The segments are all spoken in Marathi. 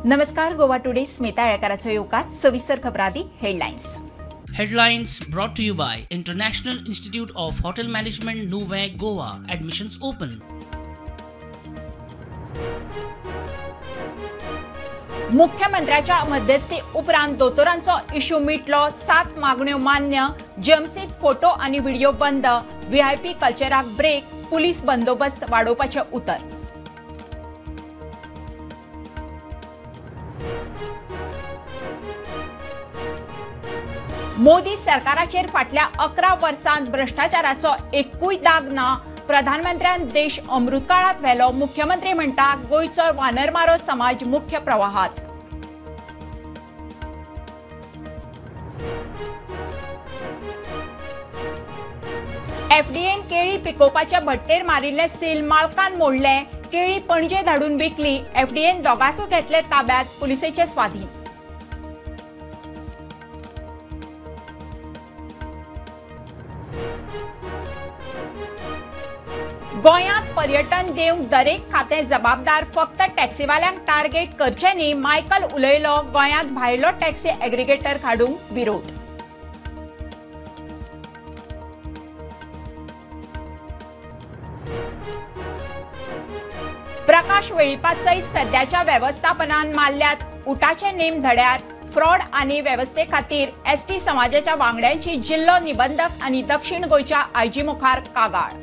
नमस्कार. गोवा टुडे स्मिता येळकाराचो येवकार. सविस्तर खबरादी headlines. Headlines brought to you by International Institute of Hotel Management, Nuvei, Goa. Admissions open. मुख्यमंत्र्याच्या मध्यस्थी उपरांत दोतोरांचो इश्यू मिटलो. 7 मागण्यो मान्य. जमसीत फोटो आणि व्हिडिओ बंद. व्हीआयपी कल्चराक ब्रेक. पुलीस बंदोबस्त वाडोवपाचे उतर. मोदी सरकाराचेर फाटल्या 11 वर्सांत भ्रष्टाचाराचो एकूय दाग ना. प्रधानमंत्र्यान देश अमृतकाळात व्हेलो. मुख्यमंत्री म्हणटा गोंयचो वानरमारो समाज मुख्य प्रवाहात. एफडीएन केळी पिकोवपाच्या भट्टेर मारिल्ले सील मालकान मोडले. केळी पणजे धाडून विकली. एफडीएन दोगांकूय घेतले ताब्यात. पुलिसेचे स्वाधीन. गोंयांत पर्यटन देवंक दरेक खातें जबाबदार. फक्त टॅक्सीवाल्यांक टार्गेट करचे न्ही. मायकल उलयलो. गोंयांत भायलो टॅक्सी एग्रिगेटर काडूंक विरोध. प्रकाश वेळीपा सयत सध्याच्या वेवस्थापनान मारल्यात उठाचे नेम धड्यात. फ्रॉड आनी वेवस्थे खातीर एसटी समाजाच्या वांगड्यांची जिल्लो निबंधक आनी दक्षिण गोंयच्या आयजी मुखार कागाळ.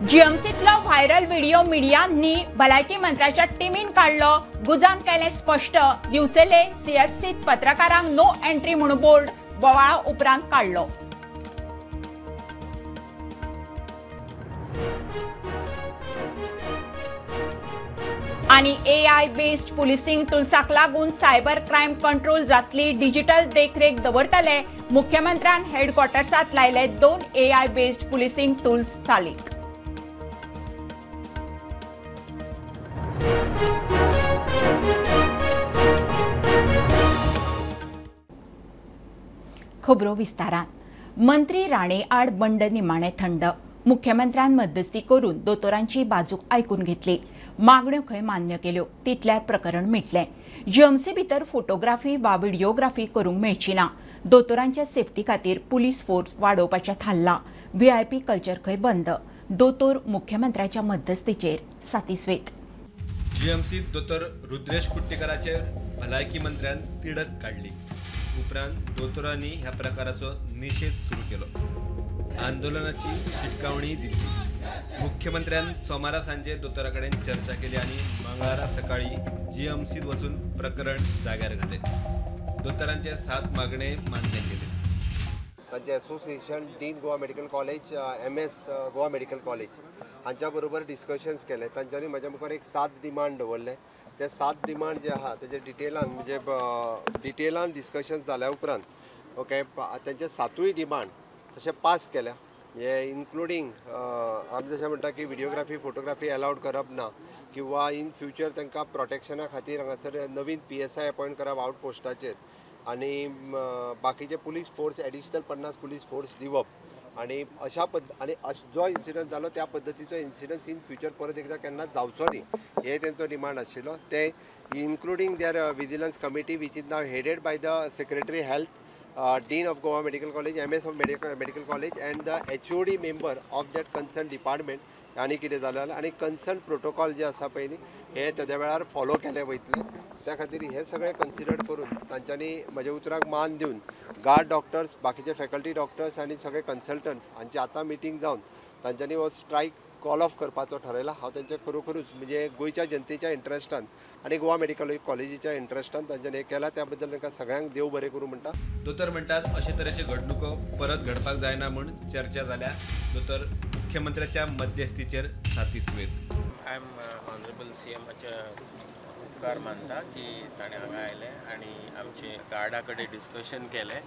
जीएमसीतलो व्हायरल व्हिडिओ मिडियान न्ही. भलायकी मंत्र्याच्या टिमीन काढलो. गुजान केलें स्पश्ट. दिवचेले सीएचसीत पत्रकारांक नो एंट्री म्हणून बोर्ड बोवाळा उपरांत काढलो. आणि एआय बेस्ड पुलिसिंग टुल्साक लागून सायबर क्रायम कंट्रोल जातली. डिजिटल देखरेख दवरतले. मुख्यमंत्र्यान हेडक्वॉर्टर्सात लायले 2 एआय बेस्ड पुलिसिंग टुल्स चालीक. खबरो विस्तारान. मंत्री राणे आड बंड निमाणे थंड. मुख्यमंत्र्यान मध्यस्थी करून दोतोरांची बाजू आयकून घेतली. मागण्यो खंय मान्य केल्यो तितल्यात प्रकरण मिटलें. जीएमसी भितर फोटोग्राफी वा व्हिडिओग्राफी करूंक मेळची ना. दोतोरांच्या सेफ्टी खातीर पुलीस फोर्स वाडोवपाचें थारला. व्हीआयपी कल्चर खंय बंद. दोतोर मुख्यमंत्र्याच्या मध्यस्थीचेर सातिस्वेत. जीएमसीत दोतोर रुद्रेश कुट्टीकराचेर भलायकी मंत्र्यान तिडक काढली. उपरांत दोतोरांनी ह्या प्रकाराचो निषेध सुरू केलो. आंदोलनाची शिटकावणी दिली. मुख्यमंत्र्यान सोमारा सांजे दोतोरा कडेन चर्चा केली आणि मंगळारा सकाळी जीएमसीत वचून प्रकरण जाग्यार घाले. दोतोरांचे 7 मागणे मान्य केले. तांचे association dean Goa medical college, MS Goa medical college हांच्या बरोबर डिस्कशन्स केले. तांच्यांनी म्हाज्या मुखार एक 7 डिमांड दवरले. ते 7 डिमांड जे आहा तेजे डिटेलान डिस्कशन जाल्या उपरांत ओके तांचे 7य डिमांड तशें पास केल्या. हे इन्क्लुडींग आमी जशें म्हणटा की व्हिडिओग्राफी फोटोग्राफी अलाउड करप ना किंवा इन फ्युचर तांकां प्रोटेक्शना खातीर हांगासर नवीन PSI अपॉयंट करप आउट पोस्टाचेर आनी बाकीचे police force additional 50 police force दिवप आनी अशा आनी जो इन्सिडंट जालो त्या पद्दतीचो इन्सिडंट इन फ्युचर परत एकदा केन्ना जावचो न्ही हे तेंचो डिमांड आशिल्लो. ते including there vigilance committee which is now headed by the secretary health, Dean of Goa Medical College, MS of Medical College and the HOD member of that concerned department. आनी कितें जालें आनी कन्सर्न प्रोटोकॉल जे आसा पळय न्ही हे तेद्या वेळार फॉलो केले वयतले. त्या खातीर हे सगळे कन्सिडर करून तांच्यांनी म्हज्या उतराक मान दिवन गार्ड डॉक्टर्स बाकीचे फॅकल्टी डॉक्टर्स आनी सगळे कन्सल्टंट्स हांची आतां मिटींग जावन तांच्यांनी हो स्ट्रायक कॉल ऑफ करपाचो ठरयला. हांव तांचे खरोखरूच म्हणजे गोंयच्या जनतेच्या इंट्रस्टान आनी गोवा मेडिकल कॉलेजीच्या इंट्रस्टान तांच्यांनी हे केला. त्या बद्दल तांकां सगळ्यांक देव बरें करूं म्हणटा. दोतोर म्हणटात अशे तरेचे घडणुको परत घडपाक जायना म्हूण चर्चा जाल्या. दोतोर मुख्यमंत्र्याच्या मध्यस्थीचेर सातिस्वेत. आय एम ऑनरेबल CMचे उपकार मानता की ताणें हांगा आयले आनी आमचे गार्डा कडेन डिस्कशन केलें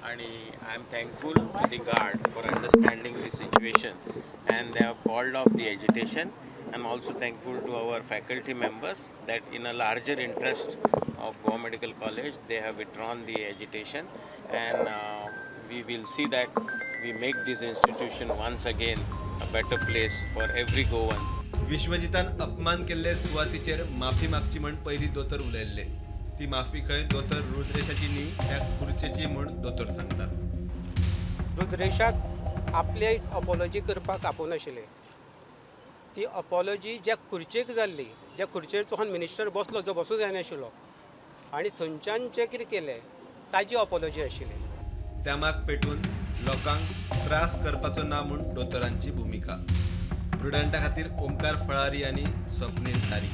आनी I am thankful to the guard for understanding the situation and they have called off the agitation. I'm also thankful to our faculty members that in a larger interest of Goa Medical College they have withdrawn the agitation and we will see that we make this institution once again a better place for every Goan. विश्वजितान अपमान केल्ले सुवातीचेर माफी मागची म्हण पयली दोतोर उलयल्ले. ती माफी खंय दोतोर रुद्रेशाची न्ही, त्या खुर्चेची म्हण दोतोर सांगतात. रुद्रेशाक आपले अपॉलॉजी करपाक आपोवन आशिल्ले. ती अपॉलॉजी ज्या खुर्चेक जाल्ली, ज्या खुर्चेर तो मिनिस्टर बसलो जो बसूं जायनाशिल्लो आनी थंयच्यान जें कितें केलें ताजी अपॉलॉजी आशिल्ली. त्या माग पेटून लोकांक त्रास करपाचो ना म्हूण दोतोरांची भुमिका. प्रुडंटा खातीर ओमकार फळारी आनी स्वप्नील तारी.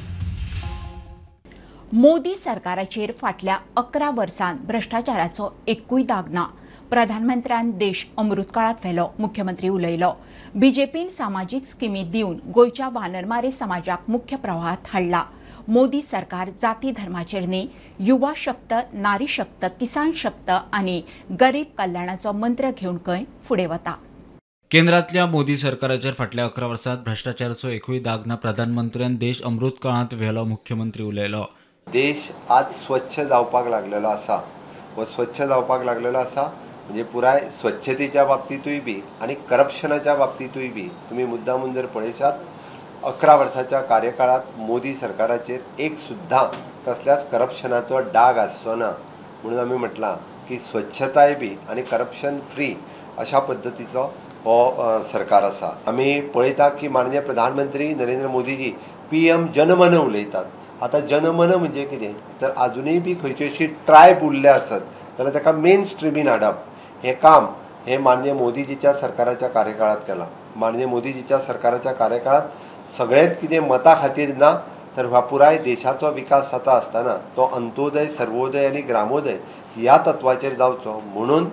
मोदी सरकाराचेर फाटल्या 11 वर्सांत भ्रष्टाचाराचो एकूय दाग ना. प्रधानमंत्र्यान देश अमृतकाळात व्हेलो, मुख्यमंत्री उलयलो. बीजेपीन सामाजीक स्किमी दिवन गोंयच्या वानरमारी समाजाक मुख्य प्रवाहात हाडला. मोदी सरकार जाती धर्माचेर न्ही, युवा शक्त, नारी शक्त, किसान शक्त आनी गरीब कल्याणाचो मंत्र घेवन खंय फुडें वता. केंद्रातल्या मोदी सरकाराचेर फाटल्या 11 वर्सांत भ्रष्टाचाराचो एकूय दाग ना. प्रधानमंत्र्यान देश अमृत काळात व्हेलो, मुख्यमंत्री उलयलो. देश आज स्वच्छ जावपाक लागलेलो आसा. व स्वच्छ जावपाक लागलेलो आसा म्हणजे पुराय स्वच्छतेच्या बाबतीतूय बी आणि करप्शनाच्या बाबतीतूय बी तुम्ही मुद्दामून जर पळयशात 11 वर्साच्या कार्यकाळात मोदी सरकाराचेर एक सुद्धा कसल्याच करप्शनाचो डाग आसचो ना. म्हणून आमी म्हटलां की स्वच्छताय बी आणि करप्शन फ्री अशा पद्दतीचो हो सरकार आसा. आमी पळयतात की माननीय प्रधानमंत्री नरेंद्र मोदीजी PM जनमन उलयतात. आता जनमन म्हणजे कितें तर अजूनय बी खंयची अशी ट्रायब उरले आसत जाल्यार ताका मेन स्ट्रिमीन हाडप हें काम हे माननीय मोदीजीच्या सरकाराच्या कार्यकाळात केलां. माननीय मोदीजीच्या सरकाराच्या कार्यकाळात सगळेंच कितें मता खातीर ना तर ह्या पुराय देशाचो विकास जाता आसतना तो अंत्योदय, सर्वोदय आनी ग्रामोदय ह्या तत्वाचेर जावचो म्हणून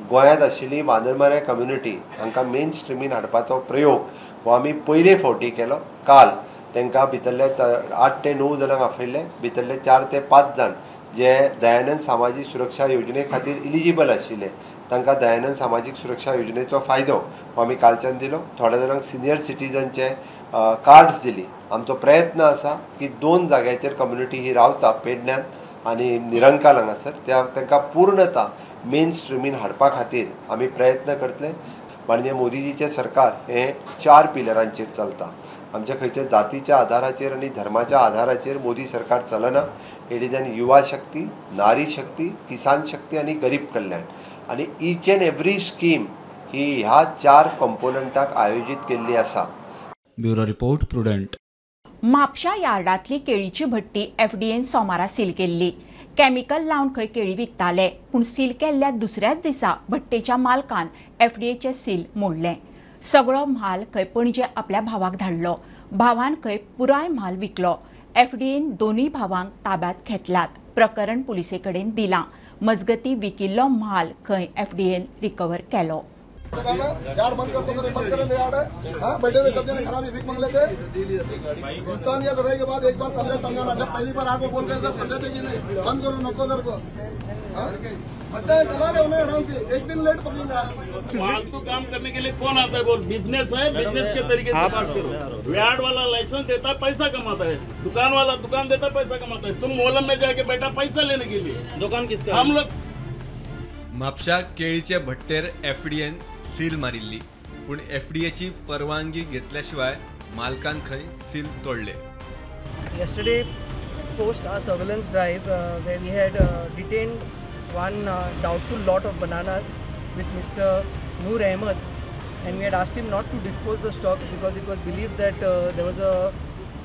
गोंयांत आशिल्ली वानरमारे कम्युनिटी हांकां मेन स्ट्रिमीन हाडपाचो प्रयोग हो आमी पयले फावटी केलो. काल तांकां भितरले 8 ते 9 जाणांक आपयले. भितरले 4 ते 5 जाण जे दयानंद सामाजीक सुरक्षा योजने खातीर इलिजिबल आशिल्ले तांकां दयानंद सामाजीक सुरक्षा योजनेचो फायदो हो आमी कालच्यान दिलो. थोड्या जाणांक सिनियर सिटीजनचे कार्ड्स दिली. आमचो प्रयत्न आसा की 2 जाग्याचेर कम्युनिटी ही रावता, पेडण्यात आनी निरंकाल हांगासर, तांकां पूर्णता मेन स्ट्रिमीन हाडपा खातीर आमी प्रयत्न करतले. माननीय मोदीजीचें सरकार हें 4 पिलरांचेर चलता. आमच्या खंयच्या जातीच्या आधाराचेर आनी धर्माच्या आधाराचेर मोदी सरकार चलना. इट इज एन युवा शक्ती, नारी शक्ती, किसान शक्ती आनी गरीब कल्याण. आनी ईच एंड एवरी स्कीम ही ह्या 4 कंपोनंटाक आयोजीत केल्ली आसा. Bureau report, Prudent. म्हापशा यार्डांतली केळीची भट्टी FDAन सोमारा सील केल्ली. कॅमिकल लावन खंय केळी विकताले, पूण सील केल्ल्या दुसऱ्याच दिसा भट्टेच्या मालकान FDAचें सील मोडलें. सगळो म्हाल खंय पणजे आपल्या भावाक धाडलो. भावान खंय पुराय म्हाल विकलो. FDAन दोनूय भावांक ताब्यांत घेतलात. प्रकरण पुलिसे कडेन दिलां. मजगती विकिल्लो म्हाल खंय FDAन रिकवर केलो. यार्ड बंद कर यार्ड हाँ बैठे हुए सब जने खराब भीख मांग लेते. इंसानियत रहने के बाद एक बार समझाना. जब पहली बार आपको बोल रहे थे समझाते कि नहीं बंद करो नको कर को चला रहे उन्हें आराम से. एक दिन लेट पकड़ेंगे. फालतू काम करने के लिए कौन आता है? बोल बिजनेस है, बिजनेस के तरीके से बात करो. यार्ड वाला लाइसेंस देता है, पैसा कमाता है. दुकान वाला दुकान देता है, पैसा कमाता है. तुम मोहल्ले में जाके बैठा पैसा लेने के लिए. दुकान किसका? हम लोग. म्हापशा केळीचे भट्टेर FDAन सील मारिल्ली, पूण FDAची परवानगी घेतल्याशिवाय मालकान खंय सील तोडले. Yesterday, post our surveillance drive, where we had detained one doubtful lot of bananas with Mr. Noor Ahmed, and we had asked him not to dispose the stock because it was believed that there was a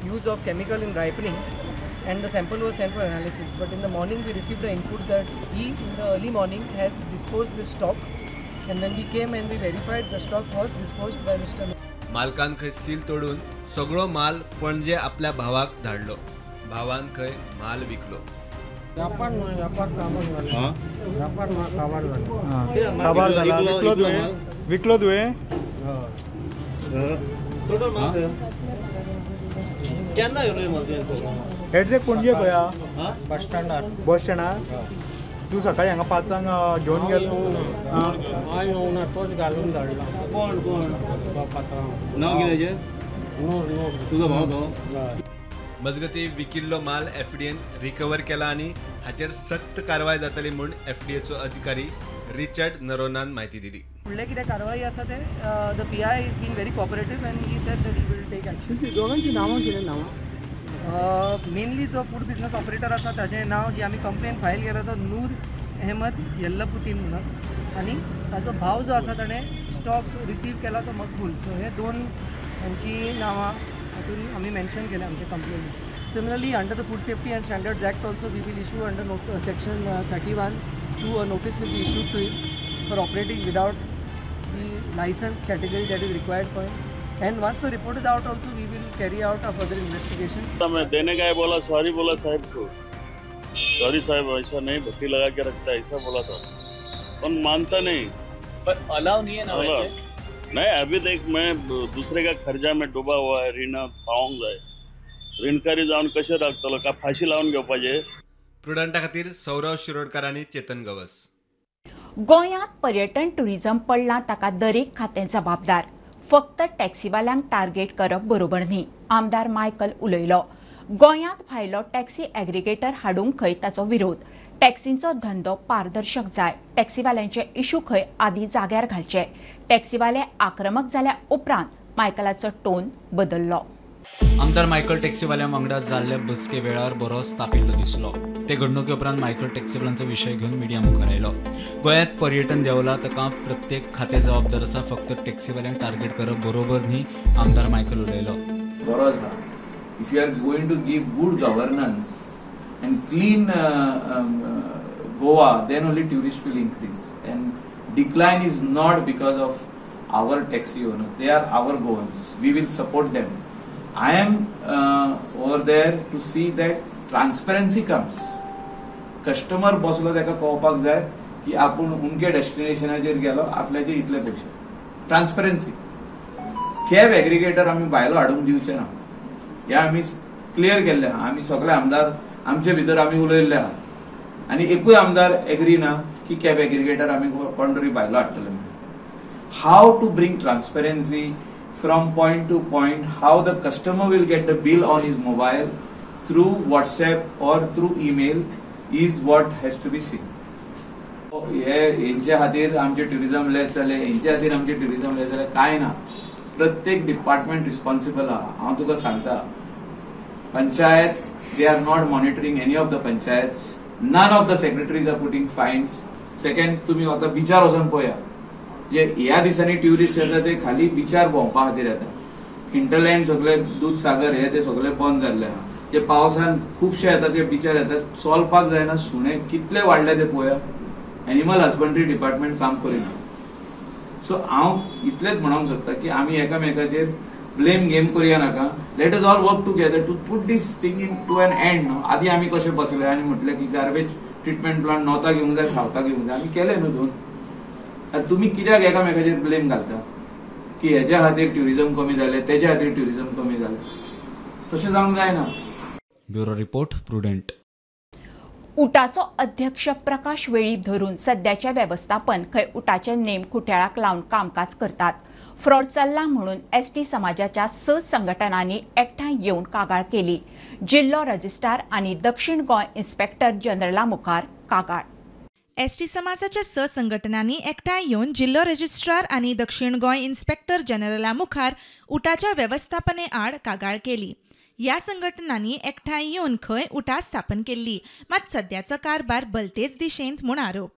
use of chemical in ripening, and the sample was sent for analysis. But in the morning, we received the input that he, in the early morning, has disposed this stock. And when we came and we verified, the stock was disposed by Mr. मालकान खंय सील तोडून सगळो माल पणजे आपल्या भावाक धाडलो. भावान खंय माल विकलो. विकलो तुवें एडजेक्ट पणजे खंय बस स्टँडार. तू सकाळी हांगा 5 घेवन गेलो. ना तोच घालून धाडला. कोण नाव कितें तुजो भाव तो? मजगती विकिल्लो माल FDAन रिकवर केला आनी हाचेर सक्त कारवाय जातली म्हूण FDAचो अधिकारी रिचर्ड नरोनान माहिती दिली. फुडले कितें कारवाई आसा ते the PI is being very cooperative and he said that he will take action. दोघांची नांवां कितें नांवां? मेनली जो फूड बिझनेस ऑपरेटर आसा ताचें नांव जी आमी कंप्लेन फायल केला तो नूर अहमद येल्लापुतीन म्हणून आनी ताचो भाव जो आसा ताणें स्टॉक रिसीव केला तो मकबूल. सो हे दोन तांची नांवां हातून आमी मेन्शन केल्या आमचे complaint. Similarly under the food safety and standards act also we will issue under section 31 to a notice will be issued to him for operating without the license category that is required for him. And once the report is out also we will carry out a further investigation. मैं देने का बोला सॉरी बोला साहब को, सॉरी साहब ऐसा नहीं भट्टी लगा के रखता ऐसा बोला था, पर मानता नहीं. पर अलाउ नहीं है ना वैसे? नहीं अभी देख मैं दुसरे का खर्चा में डुबा हुआ है, ऋण पावूंक जाय, ऋणकारी जाऊन कशें राखतलो का फाशी लावून घेवपाचे. प्रुडंटा खातीर सौरव शिरोडकर आनी चेतन गवस. गोंयांत पर्यटन टुरिझम पडलां ताका दरेक खातें जबाबदार. फक्त टॅक्सीवाल्यांक टार्गेट करप बरोबर न्ही. आमदार मायकल उलयलो. गोंयांत भायलो टॅक्सी एग्रिगेटर हाडूंक खंय ताचो विरोध. टॅक्सींचो धंदो पारदर्शक जाय. टॅक्सीवाल्यांचे इशू खंय आदी जाग्यार घालचे. टॅक्सीवाले आक्रमक जाल्या उपरांत मायकलाचो टोन बदल्लो. आमदार मायकल टॅक्सीवाल्या वांगडा जाल्ल्या बसके वेळार बरोच तापिल्लो दिसलो. ते घडणुके उपरांत मायकल टॅक्सीवाल्यांचो विशय घेवन मिडिया मुखार आयलो. गोंयांत पर्यटन देंवला ताका प्रत्येक खातें जबाबदार आसा. फक्त टॅक्सीवाल्यांक टार्गेट करप बरोबर न्ही. आमदार मायकल उलयलो. गरज आहा. If you are going to give good governance and clean Goa, then only tourists will increase. And decline is not because of our taxi owners; they are our Goans. We will support them. I am over there to see that transparency comes. Customer बसलो ताका कळपाक जाय की आपूण उमके डेस्टिनेशनाचेर गेलो आपल्याचे इतले पयशे. ट्रान्सपरन्सी. कॅब एग्रिगेटर आमी भायलो हाडूंक दिवचे ना हे आमी क्लियर केल्ले आहा. आमी सगळे आमदार आमचे भितर आमी उलयल्ले आहा आनी एकूय आमदार एग्री ना की कॅब एग्रिगेटर आमी कोण तरी भायलो हाडटले म्हणून. How to bring transparency from point to point, how the customer will get the bill on his mobile through WhatsApp और through email is what has to be seen. हेंचे खातीर आमचे ट्युरिझम लेस जाले, हेंचे खातीर आमचे ट्युरिझम लेस जाले काय ना. प्रत्येक डिपार्टमेंट रिस्पॉन्सिबल आहा. हांव तुका सांगता panchayat they are not monitoring any of the panchayats. None of the secretaries are putting fines. Second, तुम्ही आता बिचार वचून पळया जे ह्या दिसांनी ट्युरिस्ट येता ते खाली बिचार भोंवपा खातीर येता. हिंटरलँड सगळे दूधसागर हे ते सगळे बंद जाल्ले आहा. जे पावसान खुबशे येता ते बिचार येतात चलपाक जायना. सुणे कितले वाडले ते पळया. एनिमल हजबंड्री डिपार्टमेंट काम करिना. सो हांव इतलेच म्हणूंक सोदता की आमी एकामेकाचेर ब्लेम गेम करूया नाका. Let us all work together to put this thing in to an end. आधी आम्ही कसे बसले आणि म्हटले की गार्बेज ट्रिटमेंट प्लांट नॉता घेवंक जाय, सावता घेवंक जाय. आमी केले न्हू दोन. तुम्ही कित्याक एकामेकाचेर ब्लेम घालता की हेच्या खातीर ट्युरिझम कमी जाले, तेच्या खातीर ट्युरिझम कमी जाले. तशें जावंक जायना. Bureau report prudent. उटाचो अध्यक्ष प्रकाश वेळीप धरून सध्याचे वेवस्थापन खंय उटाचे नेम खुट्याळाक लावन कामकाज करतात. फ्रॉड चल्ला म्हणून एसटी समाजाच्या 6 संघटनांनी एकठांय येवन कागाळ केली. जिल्हो रजिस्ट्रार आणि दक्षिण गोंय इन्स्पेक्टर जनरला मुखार कागाळ. एसटी समाजाच्या 6 संघटनांनी एकठांय येवन जिल्हो रजिस्ट्रार आणि दक्षिण गोंय इन्स्पेक्टर जनरला मुखार उटाच्या वेवस्थापने आड कागाळ केली. ह्या संघटनांनी एकठांय येवन खंय उटा स्थापन केल्ली, मात सध्याचो कारभार भलतेच दिशेंत म्हूण आरोप.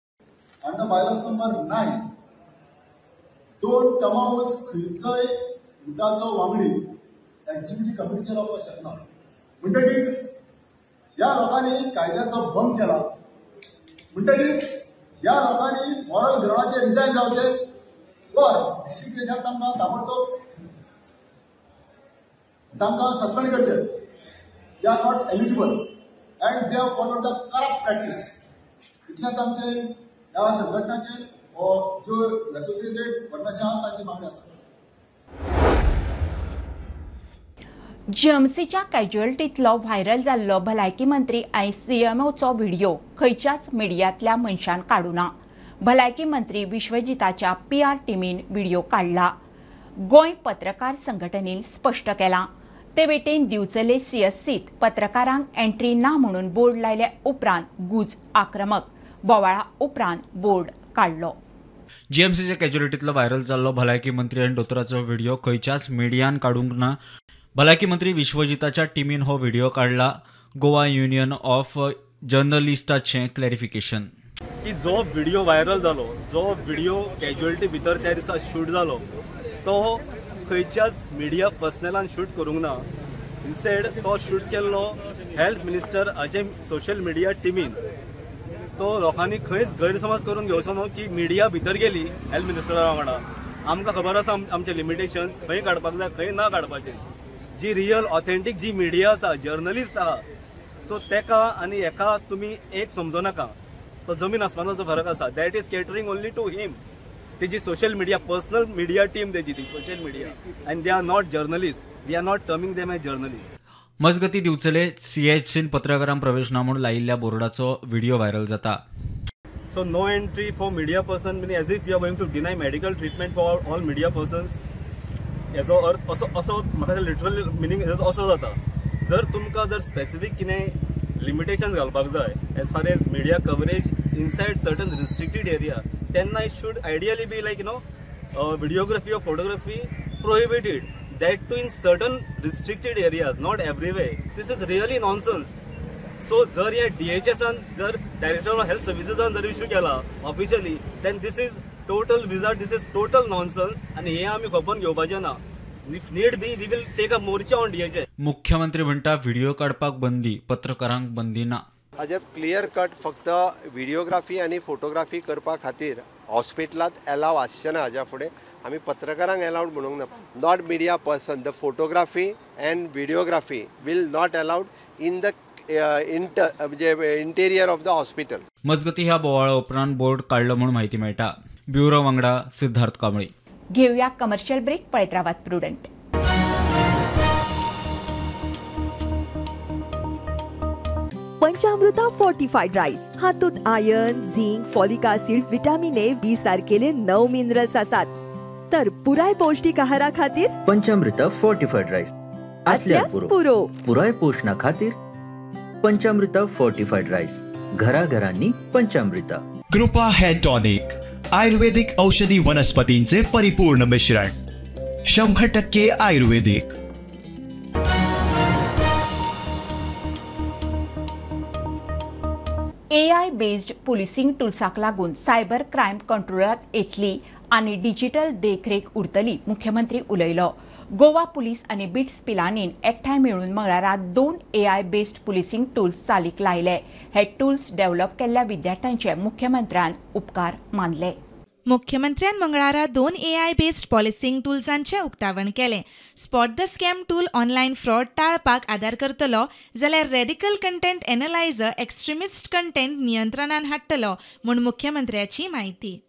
अंडर बायलॉस नंबर 9 दोन टमावच खंयचोय उटाचो वांगडी एक्झिक्युटिव्ह कमिटीचेर रावपाक शकना. म्हणटकीच ह्या लोकांनी कायद्याचो भंग केला. म्हणटकीच ह्या लोकांनी मॉरल ग्राउंडाचेर रिजायन जावचे वर डिस्ट्रिक्ट तांकां ताबडतोब तांकां सस्पेंड करचे. दे are not eligible and they have followed the corrupt practice. इतलेंच आमचे ह्या संघटनाचे जो असोसिएटेड वर्गाचे आहात तांची मागणी आसा. जीएमसीच्या कॅज्युअलिटींतलो व्हायरल जाल्लो भलायकी मंत्री आनी सीएमओचो व्हिडिओ खंयच्याच मिडियांतल्या मनशान काडूना. भलायकी मंत्री विश्वजिताच्या PR टिमीन व्हिडिओ काडला. गोंय पत्रकार संघटनेन स्पश्ट केलां. ते वेटेन दिवचले CSCत पत्रकारांक एंट्री ना म्हणून बोर्ड लायले उपरांत गूज आक्रमक. बोवाळा उपरांत बोर्ड काढलो. जीएमसीच्या कॅज्युलिटीतलो व्हायरल जाल्लो भलायकी मंत्री आनी दोतोराचो व्हिडिओ खंयच्याच मिडियान काडूंक ना. भलायकी मंत्री विश्वजिताच्या टिमीन हो व्हिडिओ काडला. गोवा युनियन ऑफ जर्नलिस्टाचें क्लॅरिफिकेशन की जो व्हिडिओ व्हायरल जालो, जो व्हिडिओ कॅज्युअलिटी भितर त्या दिसा शूट जालो, तो खंयच्याच मिडिया पर्सनलान शूट करूंक ना. इन्स्टेड तो शूट केल्लो हेल्थ मिनिस्टर हाचे सोशल मिडिया टिमीन. तो लोकांनी खंयच गैरसमज करून घेवचो न्हू की मिडिया भितर गेली हेल्थ मिनिस्टरा वांगडा. आमकां खबर आसा आमचे लिमिटेशन्स, खंय काडपाक जाय खंय ना काडपाचें. जी रियल ऑथेंटीक जी मिडिया आसा, जर्नलिस्ट आहा, सो तेका आनी हेका तुमी एक समजो नाका. सो जमीन आसमानाचो फरक आसा. That is catering only to him. तेजी social media, personal media team तेजी ती social media, and they are not journalist. We are not terming them as journalist. मजगती दिवचले सीएचसीन पत्रकारांक प्रवेश ना म्हूण लायिल्ल्या बोर्डाचो व्हिडिओ व्हायरल जाता. So no entry for media person, meaning as if you are going to deny medical treatment for all media persons. याचो अर्थ असो म्हाका लिटरल मिनींग असो जाता. जर तुमकां जर स्पेसिफीक कितें लिमिटेशन्स घालपाक जाय as far as media coverage inside certain restricted area, तेन्ना it should ideally be like videography और photography prohibited. That too in certain restricted areas, not everywhere. This is really nonsense. So जर या DHSन जर डायरेक्टर ऑफ हेल्थ सर्विसेसान जर इश्यू केला officially, then this is total wizard, this is total nonsense. आनी हे आमी खपोवन घेवपाचें ना. If need be we will take a morcha on DHS. मुख्यमंत्री म्हणटा व्हिडिओ काडपाक बंदी, पत्रकारांक बंदी ना. हाजेर क्लियर कट फक्त व्हिडिओग्राफी आनी फोटोग्राफी करपा खातीर हॉस्पिटलांत एलाव आसचें ना. हाज्या फुडें आमी पत्रकारांक एलावड म्हणूंक ना. Not media person, the photography and videography will not allowed in the interior of the hospital. मजगती ह्या बोवाळा उपरांत बोर्ड काडलो म्हूण म्हायती मेळटा. ब्युरो वांगडा सिद्धार्थ कांबळी. घेवया कमर्शियल ब्रेक. पळयत रावात प्रुडंट. पंचामृता फोर्टिफाईड राईस हातूंत iron, zinc, folic acid, vitamin A, B सारकेले 9 मिनरल्स आसात. तर पुराय पौष्टिक आहारा खातीर पंचामृता फोर्टिफाईड राईस असल्यार पुरो. पुराय पोषणा खातीर पंचामृता फोर्टिफाईड राईस. घराघरांनी पंचामृता. कृपा हेअर टॉनिक, आयुर्वेदिक औषधी वनस्पतींचे परिपूर्ण मिश्रण, 100% आयुर्वेदिक. AI बेस्ड पोलिसिंग टुल्साक लागून सायबर क्रायम कंट्रोलांत येतली आनी डिजिटल देखरेख उरतली, मुख्यमंत्री उलयलो. गोवा पुलीस आनी बिट्स पिलानीन एकठांय मेळून मंगळारा 2 AI बेस्ड पोलिसिंग टूल्स चालीक लायले. हे टूल्स डेव्हलप केल्ल्या विद्यार्थ्यांचे मुख्यमंत्र्यान उपकार मानले. मुख्यमंत्र्यान मंगळारा 2 AI बेस्ड पॉलिसिंग टूल्सांचे उक्तावण केलें. Spot the scam tool online fraud टाळपाक आदार करतलो, जाल्यार radical content analyser extremist content नियंत्रणान हाडटलो म्हूण मुख्यमंत्र्याची माहिती.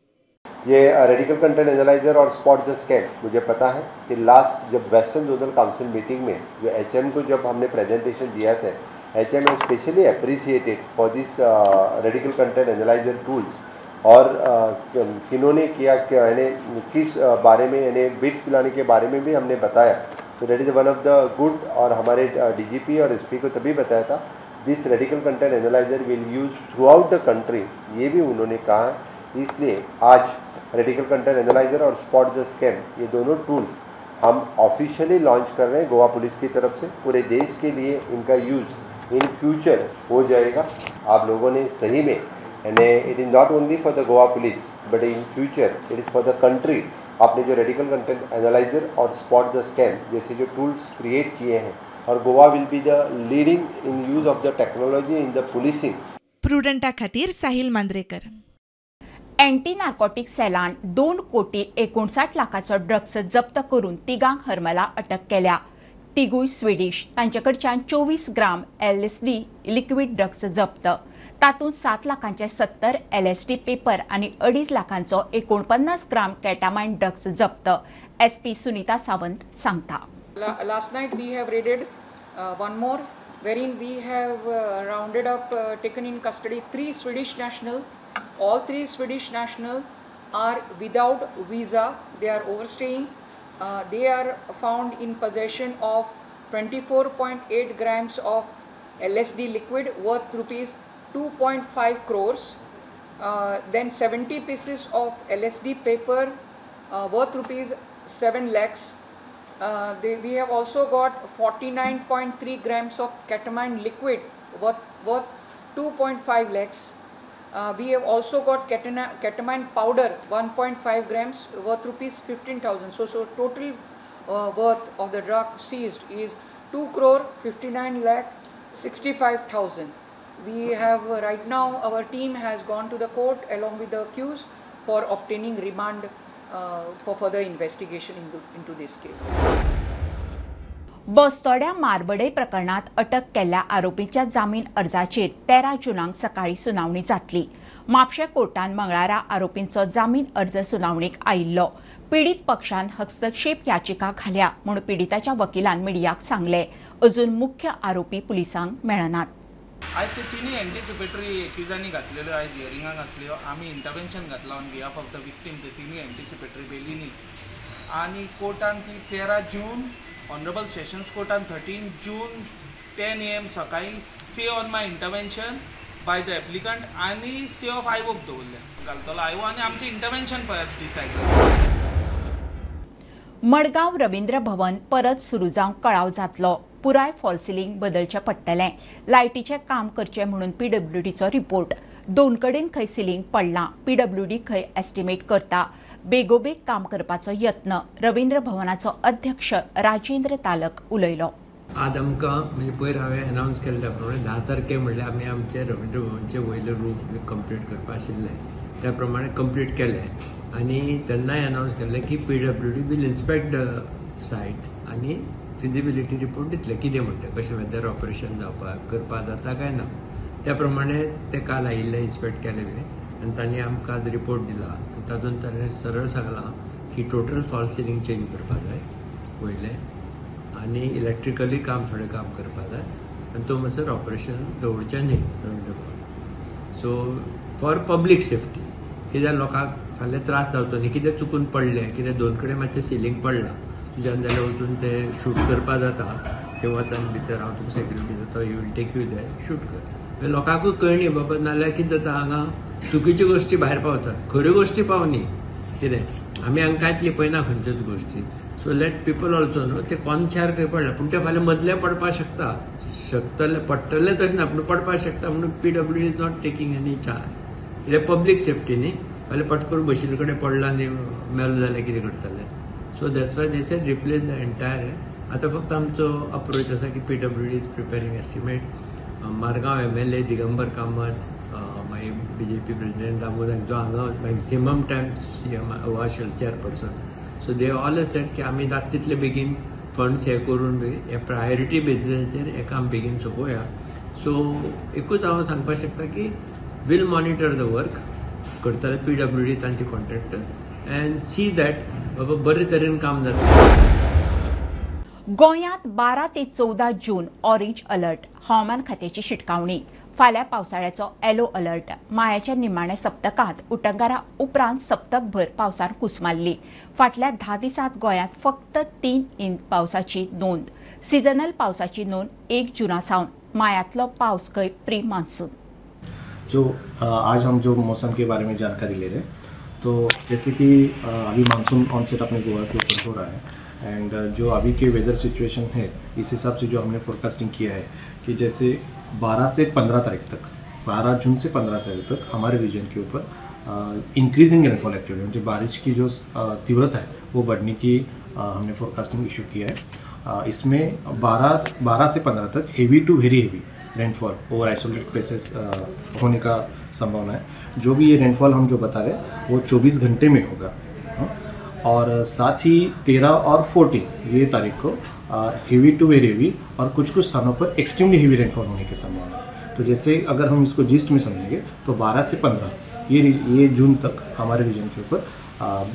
ये रेडिकल कंटेंट एनालाइजर और स्पॉट द स्कैम, मुझे पता है कि लास्ट जब वेस्टर्न जोनल काउंसिल मीटिंग में जो HM को जब हमने प्रेजेंटेशन दिया था, HM है specially appreciated for this radical content analyser tools. और किन्होंने किया किस बारे में, यानी बिट्स पिलाने के बारे में भी हमने बताया. तो that is one of the good. और हमारे DGP और SP को तभी बताया था this radical content analyser will use throughout the country, ये भी उन्होंने कहा. इसलिए आज रेडिकल कंटेंट एनालाइजर और स्पॉट द स्कैम, ये दोनों टूल्स हम ऑफिशियली लॉन्च कर रहे हैं गोवा पुलिस की तरफ से. पूरे देश के लिए इनका यूज़ इन फ्यूचर हो जाएगा. आप लोगों ने सही में, यानी it is not only for the Goa police but in future it is for the country. आपने जो रेडिकल कंटेंट एनालाइजर और स्पॉट द स्कैम जैसे जो टूल्स क्रिएट किए हैं, और Goa will be the leading in use of the technology in the policing. प्रुडंटा खातीर साहिल मांद्रेकर. अँटी नार्कोटिक सेलान 2,59,00,000 लाखाचो ड्रग्स जप्त करून तिगांक हरमला अटक केल्या. तिगूय स्विडीश. तांचे कडच्यान 24 ग्राम LSD लिक्वीड ड्रग्स जप्त. तातूंत 7 लाखांचे 70 LSD पेपर आनी 2.5 लाखांचो 49 ग्राम केटामाइन ड्रग्स जप्त. SP सुनीता सावंत सांगता. Last night we have raided one more, wherein we have rounded up, taken in custody 3 Swedish national. All 3 Swedish national are without visa. They are overstaying. They are found in possession of 24.8 grams of LSD liquid worth rupees 2.5 crores. then 70 pieces of LSD paper worth rupees 7 lakhs. We have also got 49.3 grams of ketamine liquid worth 2.5 lakhs. We have also got ketamine powder 1.5 grams worth rupees 15,000. So total worth of the drug seized is 2 crore 59 lakh 65,000. We have right now, our team has gone to the court along with the accused for obtaining remand for further investigation into this case. बस्तोड्या मारबडे प्रकरणात अटक केल्ल्या आरोपीच्या जामीन अर्जाचेर 13 जुनाक सकाळी सुनावणी जातली. म्हापशें कोर्टान मंगळारा आरोपींचो जामीन अर्ज सुनावणीक आयिल्लो. पीडित पक्षान हस्तक्षेप याचिका घाल्या म्हूण पीडिताच्या वकिलान मिडियाक सांगले. अजून मुख्य आरोपी पुलिसांक मेळनात. आज ते तिनी एंटीसिपेटरी एक्युजांनी घातलेल्यो आज हियरिंगाक आसल्यो. आमी इंटरवेंशन घातला on behalf of the victim. ते तिनी एंटीसिपेटरी बेलीनी आनी कोर्टान ती 13 जून ऑनरेबल सेशन्स कोर्टान 13 जून 10 AM सकाळी say on my intervention by the applicant आनी से ऑफ आयवोक दवरले घालतलो आयवो आनी आमचें इंटरवेंशन परहॅप्स डिसायड केलें. मडगांव रवींद्र भवन परत सुरू जावंक कळाव जातलो. पुराय फॉल सिलींग बदलचें पडटलें. लायटीचें काम करचें म्हणून PWDचो रिपोर्ट. 2 कडेन खंय सिलींग पडलां. PWD खंय एस्टिमेट करता. बेगोबेग काम करपाचो यत्न. रवींद्र भवनाचो अध्यक्ष राजेंद्र तालक उलयलो. आज आमकां म्हणजे पयर हांवें अनावन्स केले त्या प्रमाणे 10 तारखे म्हणल्यार आमी आमचे रवींद्र भवनचे वयले रूफ कंप्लीट करपा आशिल्ले. त्या प्रमाणे कंप्लीट केले आनी तेन्नाय अनावन्स केल्लें की PWD वील इन्स्पेक्ट द सायट आनी फिजिबिलिटी रिपोर्ट दितले कितें म्हणटा कशें वेदर ऑपरेशन जावपाक करपा जाता काय ना. त्या प्रमाणे ते काल आयिल्ले इन्स्पेक्ट केले बी आनी तांणी आमकां आज रिपोर्ट दिला. तातूंत ताणें सरळ सांगलां की टोटल फॉल सिलींग चेंज करपा जाय वयले आनी इलेक्ट्रिकली काम थोडें काम करपा जाय आनी तो मातसर ऑपरेशन दवरचें न्ही रवींद्र भवन. सो फॉर पब्लीक सेफ्टी कित्याक लोकांक फाल्यां त्रास जावचो न्ही. कितें चुकून पडलें कितें 2 कडेन मातशें सिलींग पडलां तुज्यान जाल्यार वचून ते शूट करपा जाता. ते वचून भितर हांव तुका सेक्युरिटी जाता you will take you there shoot कर. लोकांकूय कळणी बाबा नाल्यार कितें जाता हांगा चुकीच्यो गोश्टी भायर पावतात खऱ्यो गोश्टी पावनी. कितें आमी हांगा कांयच लिपयना खंयच्योच गोश्टी. So let people also know ते कोनशार खंय पडला पूण ते फाल्यां मदले पडपाक शकतले पडटले तशें ना पूण पडपाक शकता म्हणून PWD is not taking any charge. कित्याक पब्लीक सेफ्टी न्ही. फाल्यां पटकरून बशिल्ले कडेन पडला आनी मेलो जाल्यार कितें करतले. So that's why they said replace the entire. आतां फक्त आमचो अप्रोच आसा की PWD is preparing estimate. Margao MLA Digambar Kamat मागीर BJP प्रेसिडेंट दामोदर जो हांगा मॅक्झिमम टायम CM हो आशिल्लो chairperson. So they all set की आमी जाता तितले बेगीन फंड्स हे करून बी हे प्रायोरिटी बेसिसाचेर हे काम बेगीन सोंपोवया. सो एकूच हांव सांगपाक शकता की वील मॉनिटर द वर्क करतले PWD तांचे कॉन्ट्रॅक्टर अँड सी दॅट बाबा बरे तरेन काम जाता. गोंयांत 12 ते 14 जून ऑरेंज अलर्ट. हवामान खात्याची शिटकावणी. फाल्यां पावसाळ्याचो येलो अलर्ट. मायाच्या निमाण्या सप्तकांत उटंगारा उपरांत सप्तकभर पावसान कुसमारली. फाटल्या 10 दिसांत गोंयांत फक्त 3 इंच पावसाची नोंद. सिजनल पावसाची नोंद 1 जूना सावन. मायातलो पावस खंय प्री मान्सून. जो आज हम जो मौसम के बारे में जानकारी ले रहे हैं तो जैसे कि अभी मानसून ऑनसेट अपने गोवा के ऊपर हो रहा है एंड जो अभी के वेदर सिचुएशन है इस हिसाब से जो हमने फोरकास्टिंग किया है कि जैसे 12 से 15 तारीख तक 12 जून से 15 तारीख तक हमारे रीजन के ऊपर इंक्रीजिंग रेनफॉल एक्टिविटी जो बारिश की जो तीव्रता है वो बढ़ने की हमने फोरकास्टिंग इशू किया है. इसमें 12 से 15 तक heavy to very heavy rainfall और आइसोलेटेड प्लेसेस होने का संभावना है. जो भी ये रेनफॉल हम जो बता रहे हैं वो 24 घंटे में होगा. और साथ ही 13 और 14 ये तारीख को हेवी टू वेरी हेवी और कुछ स्थानों पर एक्सट्रीमली हेवी रेनफॉल होने की संभावना है. तो जैसे अगर हम इसको जिस्ट में समझेंगे तो 12 से 15 ये जून तक हमारे रीजन के ऊपर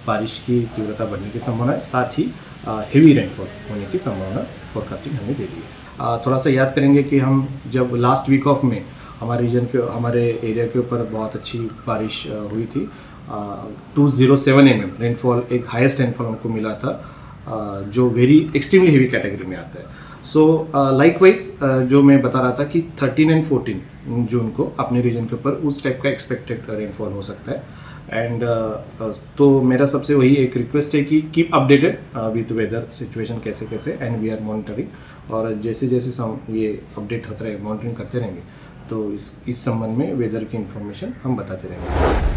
बारिश की तीव्रता बढ़ने की संभावना है. साथ ही हेवी रेनफॉल होने की संभावना फोरकास्टिंग हमें दे दी है. थोड़ा सा याद करेंगे कि हम जब लास्ट वीक ऑफ में हमारे रीजन के हमारे एरिया के ऊपर बहुत अच्छी बारिश हुई थी. 207 mm रेनफॉल एक हाईएस्ट रेनफॉल हमको मिला था जो वेरी एक्सट्रीमली हेवी कैटेगरी में आता है। सो लाइकवाइज जो मैं बता रहा था कि 13 एंड 14 जून को अपने रीजन के ऊपर उस टाइप का एक्सपेक्टेड रेनफॉल हो सकता है। एंड तो मेरा सबसे वही एक रिक्वेस्ट है कि कीप अपडेटेड विद वेदर सिचुएशन कैसे कैसे, एंड वी आर मॉनिटरिंग, और जैसे जैसे हम ये अपडेट होता रहे मॉनिटरिंग करते रहेंगे तो इस संबंध में वेदर की इन्फॉर्मेशन हम बताते रहेंगे।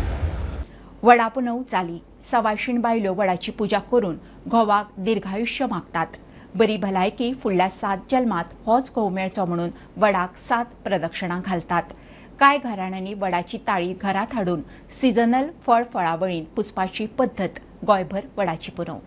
वडा पुनव चाली सवाशीण बायलो वडाची पूजा करून घोवाक दीर्घायुष्य मागतात। बरी भलायकी फुडल्या 7 जल्मात होच घोव मेळचो म्हणून वडाक 7 प्रदक्षिणां घालतात। कांय घराण्यांनी वडाची ताळी घरात हाडून सिजनल फळ फळावळीन पुजपाची पद्धत गोंयभर वडाची पुनव।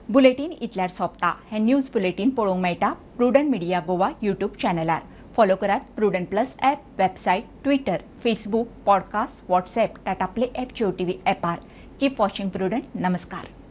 बुलेटिन इतल्यार सोंपता। हे न्यूज बुलेटिन पळोवंक मेळटा प्रुडंट मिडिया गोवा यूट्यूब चॅनलार। फॉलो करात Prudent plus app, website, Twitter, Facebook, podcast, WhatsApp, Tata Play app, Jio TV ॲपार। Keep watching Prudent. नमस्कार।